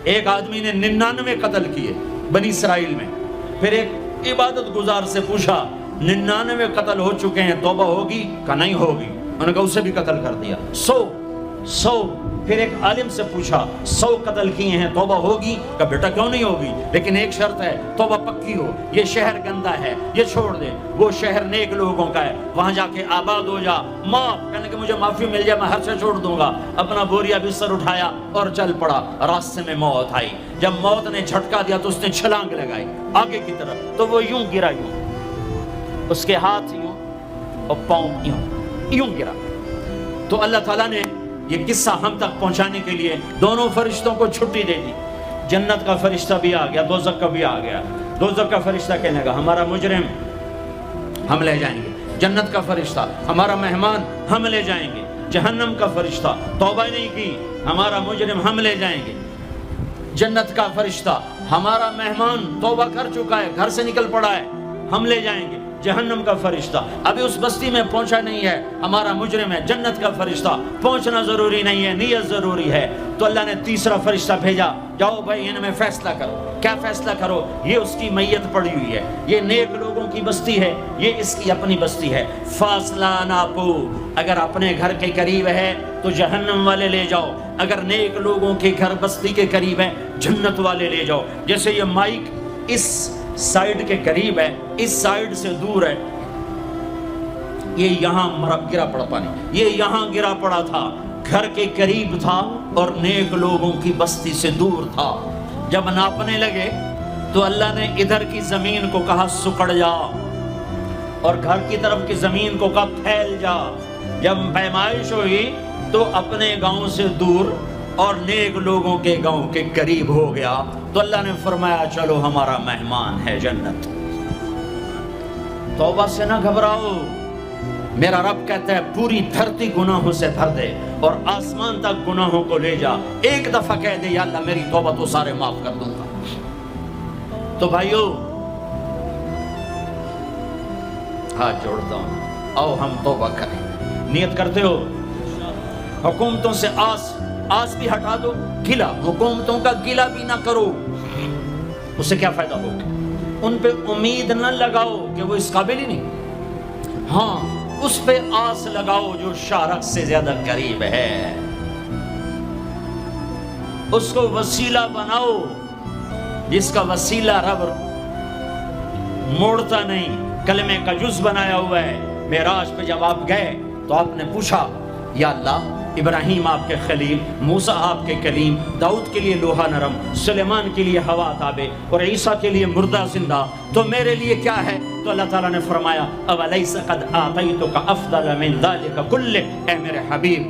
ایک آدمی نے 99 قتل کیے بنی اسرائیل میں. پھر ایک عبادت گزار سے پوچھا 99 قتل ہو چکے ہیں، توبہ ہوگی؟ کہ نہیں ہوگی. انہوں نے کہا اسے بھی قتل کر دیا. 100. پھر ایک عالم سے پوچھا 100 قتل کیے ہیں، توبہ ہوگی؟ کہ بیٹا کیوں نہیں ہوگی، لیکن ایک شرط ہے، توبہ پکی ہو. یہ شہر گندا ہے، یہ چھوڑ دے. وہ شہر نیک لوگوں کا ہے، وہاں جا کے آباد ہو جا. معاف کہنے کہ مجھے معافی مل جائے میں ہر سے چھوڑ دوں گا. اپنا بوریا بستر اٹھایا اور چل پڑا. راستے میں موت آئی. جب موت نے جھٹکا دیا تو اس نے چھلانگ لگائی آگے کی طرف، تو وہ یوں گرا، یوں اس کے ہاتھ یوں اور پاؤں یوں گرا. تو اللہ تعالیٰ نے یہ قصہ ہم تک پہنچانے کے لیے دونوں فرشتوں کو چھٹی دے دی. جنت کا فرشتہ بھی آ گیا، دوزخ کا بھی آ گیا. دوزخ کا فرشتہ کہنے لگا ہمارا مجرم ہم لے جائیں گے. جنت کا فرشتہ ہمارا مہمان ہم لے جائیں گے. جہنم کا فرشتہ توبہ نہیں کی، ہمارا مجرم ہم لے جائیں گے. جنت کا فرشتہ ہمارا مہمان توبہ کر چکا ہے، گھر سے نکل پڑا ہے، ہم لے جائیں گے. جہنم کا فرشتہ ابھی اس بستی میں پہنچا نہیں ہے، ہمارا مجرم ہے. جنت کا فرشتہ پہنچنا ضروری نہیں ہے، نیت ضروری ہے. تو اللہ نے تیسرا فرشتہ بھیجا، جاؤ بھائی ان میں فیصلہ کرو. کیا فیصلہ کرو؟ یہ اس کی میت پڑی ہوئی ہے، یہ نیک لوگوں کی بستی ہے، یہ اس کی اپنی بستی ہے. فاصلہ ناپو، اگر اپنے گھر کے قریب ہے تو جہنم والے لے جاؤ، اگر نیک لوگوں کے گھر بستی کے قریب ہے جنت والے لے جاؤ. جیسے یہ مائک اس سائیڈ کے قریب ہے، اس سائیڈ سے دور ہے، یہ یہاں گرا پڑا پانی، یہ یہاں گرا پڑا تھا، گھر کے قریب تھا اور نیک لوگوں کی بستی سے دور تھا. جب ناپنے لگے تو اللہ نے ادھر کی زمین کو کہا سکڑ جا، اور گھر کی طرف کی زمین کو کہا پھیل جا. جب پیمائش ہوئی تو اپنے گاؤں سے دور اور نیک لوگوں کے گاؤں کے قریب ہو گیا. تو اللہ نے فرمایا چلو ہمارا مہمان ہے جنت. توبہ سے نہ گھبراؤ، میرا رب کہتا ہے پوری دھرتی گناہوں سے بھر دے اور آسمان تک گناہوں کو لے جا. ایک دفعہ کہہ دے یا اللہ میری توبہ تو سارے معاف کر دوں گا. تو بھائیو ہاتھ جوڑتا ہوں، آؤ ہم توبہ کریں. نیت کرتے ہو؟ حکومتوں سے آس بھی ہٹا دو، گلا حکومتوں کا گلا بھی نہ کرو، اس سے کیا فائدہ ہوگا؟ ان پہ امید نہ لگاؤ کہ وہ اس قابل ہی نہیں. ہاں اس پہ آس لگاؤ جو شارک سے زیادہ قریب ہے، اس کو وسیلہ بناؤ جس کا وسیلہ رب موڑتا نہیں، کلمے کا جز بنایا ہوا ہے. معراج پہ جب آپ گئے تو آپ نے پوچھا یا اللہ ابراہیم آپ کے خلیل، موسیٰ آپ کے کلیم، داؤد کے لیے لوہا نرم، سلیمان کے لیے ہوا تابع اور عیسیٰ کے لیے مردہ زندہ، تو میرے لیے کیا ہے؟ تو اللہ تعالیٰ نے فرمایا اولیس قد آتیتک افضل من ذلک کلہ، اے میرے حبیب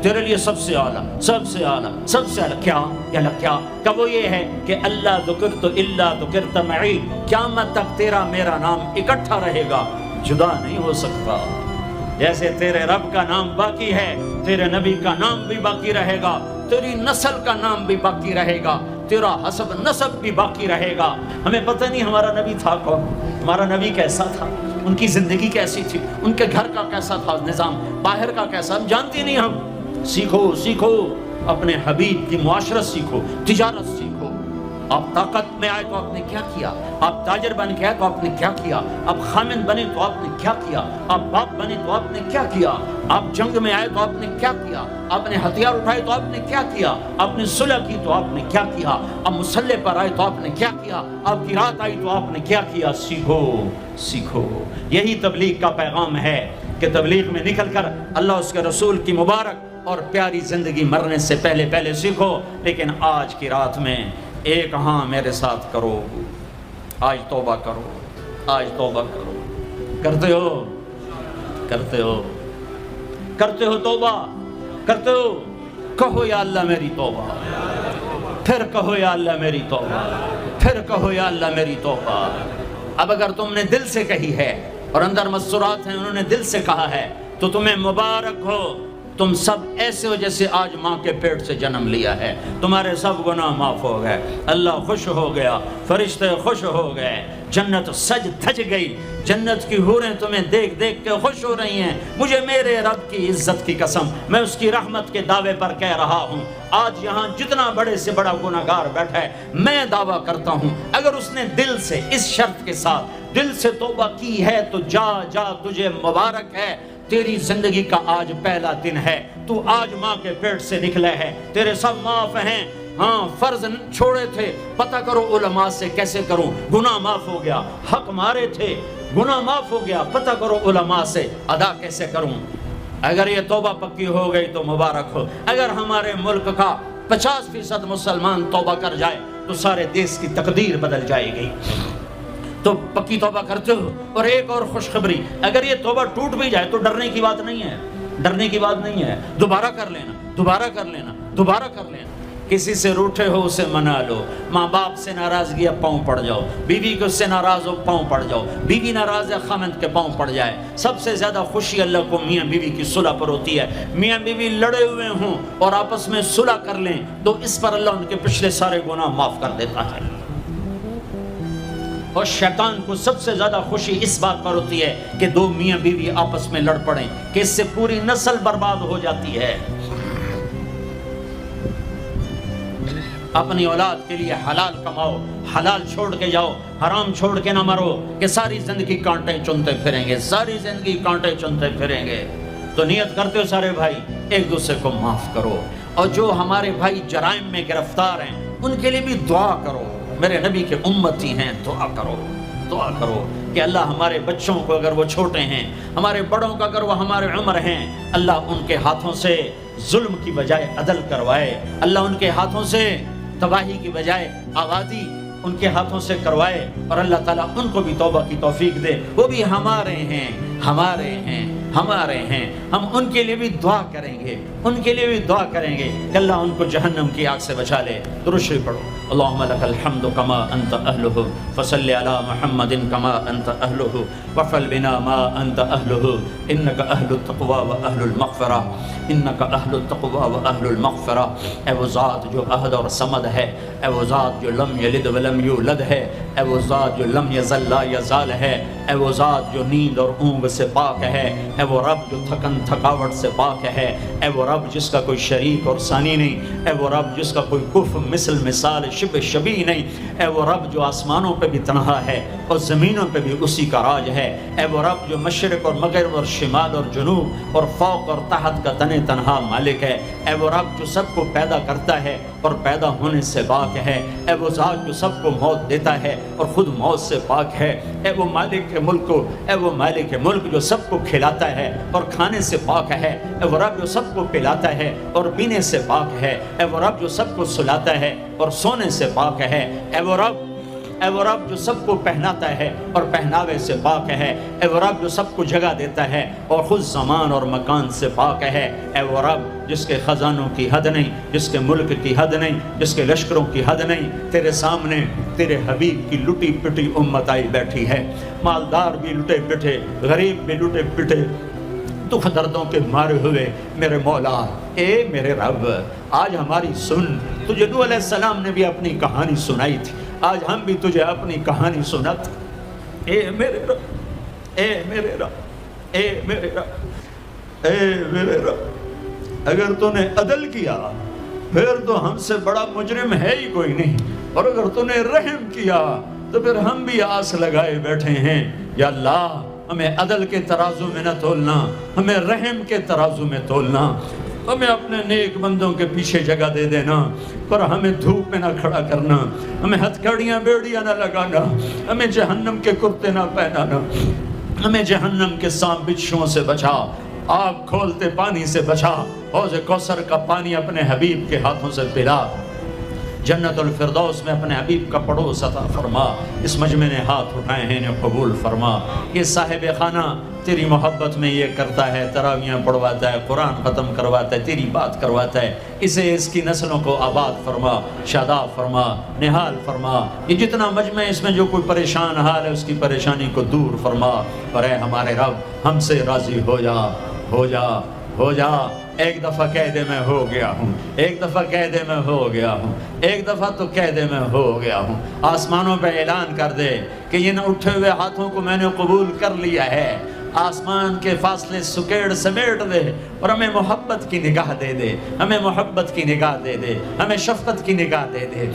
تیرے لیے سب سے اعلیٰ، سب سے اعلیٰ، سب سے اعلیٰ کیا؟ یا اللہ کیا؟ کہ وہ یہ ہے کہ اللہ ذکرت الا ذکرت معی، قیامت تک تیرا میرا نام اکٹھا رہے گا، جدا نہیں ہو سکتا. جیسے تیرے رب کا نام باقی ہے، تیرے نبی کا نام بھی باقی رہے گا، تیری نسل کا نام بھی باقی رہے گا، تیرا حسب نسب بھی باقی رہے گا. ہمیں پتہ نہیں ہمارا نبی تھا کون، ہمارا نبی کیسا تھا، ان کی زندگی کیسی تھی، ان کے گھر کا کیسا تھا نظام، باہر کا کیسا، ہم جانتے نہیں. ہم سیکھو اپنے حبیب کی معاشرت سیکھو، تجارت سیکھو. آپ طاقت میں آئے تو آپ نے کیا کیا، آپ تاجر بن کے آئے تو آپ نے کیا کیا، آپ خامن بنے تو آپ نے کیا کیا، آپ باپ بنے تو آپ نے کیا کیا، آپ جنگ میں آئے تو آپ نے کیا کیا، آپ نے ہتھیار اٹھائے تو آپ نے کیا کیا، آپ نے صلح کی تو آپ نے کیا کیا، آپ مسلح پر آئے تو آپ نے کیا کیا، آپ کی رات آئی تو آپ نے کیا کیا. سیکھو. یہی تبلیغ کا پیغام ہے کہ تبلیغ میں نکل کر اللہ اس کے رسول کی مبارک اور پیاری زندگی مرنے سے پہلے سیکھو. لیکن آج کی رات میں ایک ہاں میرے ساتھ کرو، آج توبہ کرو، آج توبہ کرو. کرتے ہو توبہ کرتے ہو؟ کہو یا اللہ میری توبہ، پھر کہو یا اللہ میری توبہ، پھر کہو یا اللہ میری توبہ. اب اگر تم نے دل سے کہی ہے اور اندر مسرات ہیں انہوں نے دل سے کہا ہے تو تمہیں مبارک ہو. تم سب ایسے ہو جیسے آج ماں کے پیٹ سے جنم لیا ہے، تمہارے سب گناہ معاف ہو گئے، اللہ خوش ہو گیا، فرشتے خوش ہو گئے، جنت سج دھج گئی، جنت کی حوریں تمہیں دیکھ دیکھ کے خوش ہو رہی ہیں۔ مجھے میرے رب کی عزت کی قسم، میں اس کی رحمت کے دعوے پر کہہ رہا ہوں، آج یہاں جتنا بڑے سے بڑا گناہگار بیٹھا ہے، میں دعویٰ کرتا ہوں اگر اس نے دل سے اس شرط کے ساتھ دل سے توبہ کی ہے تو جا تجھے مبارک ہے، تیری زندگی کا آج پہلا دن ہے، تو آج ماں کے پیٹ سے نکلے ہے، تیرے سب معاف ہیں۔ ہاں فرض چھوڑے تھے، پتہ کرو علماء سے کیسے کروں، گناہ معاف ہو گیا، حق مارے تھے، گناہ معاف ہو گیا، پتہ کرو علماء سے ادا کیسے کروں۔ اگر یہ توبہ پکی ہو گئی تو مبارک ہو۔ اگر ہمارے ملک کا 50% مسلمان توبہ کر جائے تو سارے دیش کی تقدیر بدل جائے گی۔ تو پکی توبہ کرتے ہو۔ اور ایک اور خوشخبری، اگر یہ توبہ ٹوٹ بھی جائے تو ڈرنے کی بات نہیں ہے، ڈرنے کی بات نہیں ہے، دوبارہ کر لینا، دوبارہ کر لینا، دوبارہ کر لینا۔ کسی سے روٹھے ہو اسے منا لو، ماں باپ سے ناراضگی ہے پاؤں پڑ جاؤ، بیوی کو اس سے ناراض ہو پاؤں پڑ جاؤ، بیوی ناراض ہے خامند کے پاؤں پڑ جائے۔ سب سے زیادہ خوشی اللہ کو میاں بیوی کی صلح پر ہوتی ہے۔ میاں بیوی لڑے ہوئے ہوں اور آپس میں صلح کر لیں تو اس پر اللہ ان کے پچھلے سارے گناہ معاف کر دیتا ہے۔ اور شیطان کو سب سے زیادہ خوشی اس بات پر ہوتی ہے کہ دو میاں بیوی آپس میں لڑ پڑیں، کہ اس سے پوری نسل برباد ہو جاتی ہے۔ اپنی اولاد کے لیے حلال کماؤ، حلال چھوڑ کے جاؤ، حرام چھوڑ کے نہ مرو کہ ساری زندگی کانٹے چنتے پھریں گے، ساری زندگی کانٹے چنتے پھریں گے۔ تو نیت کرتے ہو سارے بھائی ایک دوسرے کو معاف کرو، اور جو ہمارے بھائی جرائم میں گرفتار ہیں ان کے لیے بھی دعا کرو، میرے نبی کے امتی ہیں، دعا کرو، دعا کرو کہ اللہ ہمارے بچوں کو اگر وہ چھوٹے ہیں، ہمارے بڑوں کا اگر وہ ہمارے عمر ہیں، اللہ ان کے ہاتھوں سے ظلم کی بجائے عدل کروائے، اللہ ان کے ہاتھوں سے تباہی کی بجائے آبادی ان کے ہاتھوں سے کروائے، اور اللہ تعالیٰ ان کو بھی توبہ کی توفیق دے۔ وہ بھی ہمارے ہیں، ہمارے ہیں، ہمارے ہیں، ہم ان کے لیے بھی دعا کریں گے، ان کے لیے بھی دعا کریں گے کہ اللہ ان کو جہنم کی آگ سے بچا لے۔ درود شریف پڑھو۔ اللہم لک الحمد کما انت اہلہ فصلی علی محمد کما انت اہلہ وفعل بنا ما انت اہلہ انک اہل التقوی و اہل المغفرہ، انک اہل التقوی و اہل المغفرہ۔ اے وہ ذات جو احد اور صمد ہے، اے وہ ذات جو لم یلد ولم یولد ہے، اے وہ ذات جو لم یزل لا یزال ہے، اے وہ ذات جو نیند اور اونگ سے پاک ہے، اے وہ رب جو تھکن تھکاوٹ سے پاک ہے، اے وہ رب جس کا کوئی شریک اور ثانی نہیں، اے وہ رب جس کا کوئی کف مثل مثال شبہ شبیہ نہیں، اے وہ رب جو آسمانوں پہ بھی تنہا ہے اور زمینوں پہ بھی اسی کا راج ہے، اے وہ رب جو مشرق اور مغرب اور شمال اور جنوب اور فوق اور تحت کا تن تنہا مالک ہے، اے وہ رب جو سب کو پیدا کرتا ہے اور پیدا ہونے سے پاک ہے، اے وہ ذات جو سب کو موت دیتا ہے اور خود موت سے پاک ہے، اے وہ مالک ملک کو، اے وہ مالک ملک جو سب کو کھلاتا ہے اور کھانے سے پاک ہے، اے وہ رب جو سب کو پلاتا ہے اور پینے سے پاک ہے، اے وہ رب جو سب کو سلاتا ہے اور سونے سے پاک ہے، اے وہ رب جو سب کو پہناتا ہے اور پہناوے سے پاک ہے، اے وہ رب جو سب کو جگہ دیتا ہے اور خود زمان اور مکان سے پاک ہے، اے وہ رب جس کے خزانوں کی حد نہیں، جس کے ملک کی حد نہیں، جس کے لشکروں کی حد نہیں، تیرے سامنے تیرے حبیب کی لٹی پٹی امت آئی بیٹھی ہے، مالدار بھی لٹے پٹے، غریب بھی لٹے پٹے، دکھ دردوں کے مارے ہوئے میرے مولا، اے میرے رب آج ہماری سن۔ تجھے نوح علیہ السلام نے بھی اپنی کہانی سنائی تھی، آج ہم بھی تجھے اپنی کہانی سناتے، اے میرے رب، اے میرے رب، اے میرے رب، اے میرے رب، اگر تو نے عدل کیا پھر تو ہم سے بڑا مجرم ہے ہی کوئی نہیں، اور اگر تو نے رحم کیا تو پھر ہم بھی آس لگائے بیٹھے ہیں۔ یا اللہ ہمیں عدل کے ترازو میں نہ تولنا، ہمیں رحم کے ترازو میں تولنا، ہمیں اپنے نیک بندوں کے پیچھے جگہ دے دینا، پر ہمیں دھوپ میں نہ کھڑا کرنا، ہمیں ہتھکڑیاں بیڑیاں نہ لگانا، ہمیں جہنم کے کرتے نہ پہنانا، ہمیں جہنم کے سانپ بچھوؤں سے بچا، آگ کھولتے پانی سے بچا، حوض کوثر کا پانی اپنے حبیب کے ہاتھوں سے پلا، جنت الفردوس میں اپنے حبیب کا پڑوس عطا فرما۔ اس مجمع نے ہاتھ اٹھائے ہیں انہیں قبول فرما۔ یہ صاحب خانہ تیری محبت میں یہ کرتا ہے، تراویاں پڑھواتا ہے، قرآن ختم کرواتا ہے، تیری بات کرواتا ہے، اسے اس کی نسلوں کو آباد فرما، شاداب فرما، نحال فرما۔ یہ جتنا مجمع اس میں جو کوئی پریشان حال ہے اس کی پریشانی کو دور فرما، اور اے ہمارے رب ہم سے راضی ہو جا، ہو جا، ہو جا، ایک دفعہ کہہ دے میں ہو گیا ہوں، ایک دفعہ کہہ دے میں ہو گیا ہوں، ایک دفعہ تو کہہ دے میں ہو گیا ہوں۔ آسمانوں پہ اعلان کر دے کہ ان اٹھے ہوئے ہاتھوں کو میں نے قبول کر لیا ہے۔ آسمان کے فاصلے سکیڑ سمیٹ دے اور ہمیں محبت کی نگاہ دے دے، ہمیں محبت کی نگاہ دے دے، ہمیں شفقت کی نگاہ دے دے۔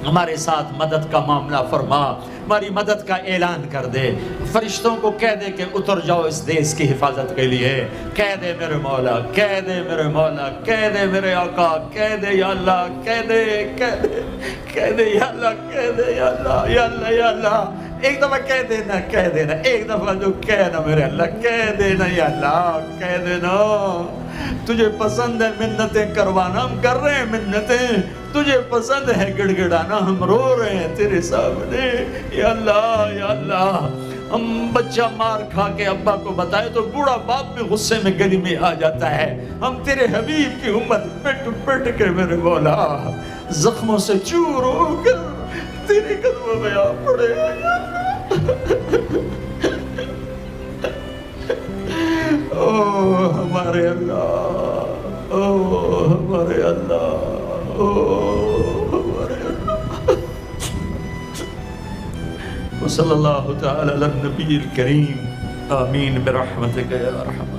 ہمارے ساتھ مدد کا معاملہ فرما، ہماری مدد کا اعلان کر دے۔ فرشتوں کو کہہ دے کہ اتر جاؤ اس دیس کی حفاظت کے لیے۔ کہہ دے میرے مولا، کہہ دے میرے مولا، کہہ دے میرے آقا، کہہ دے یا اللہ، کہہ دے، کہہ دے، کہہ دے یا اللہ، کہہ دے یا اللہ، یا اللہ، یا اللہ۔ ایک دفعہ کہہ دینا، کہہ دینا، ایک دفعہ جو کہنا میرے اللہ، کہہ دینا یا اللہ، کہہ دینا۔ تجھے پسند ہے منتیں کروانا، ہم کر رہے ہیں منتیں۔ تجھے پسند ہے گڑ گڑانا، ہم رو رہے ہیں تیرے سامنے۔ یا اللہ، یا اللہ۔ ہم بچہ مار کھا کے ابا کو بتائے تو بوڑھا باپ بھی غصے میں گلی میں آ جاتا ہے۔ ہم تیرے حبیب کی امت پٹ پٹ کے میرے مولا زخموں سے چور ہو کر تیرے قدموں میں آ پڑے۔ او ہمارے اللہ، او ہمارے اللہ، او ہمارے اللہ۔ وصلی اللہ تعالی علی النبی الکریم، آمین برحمتک یا ارحم۔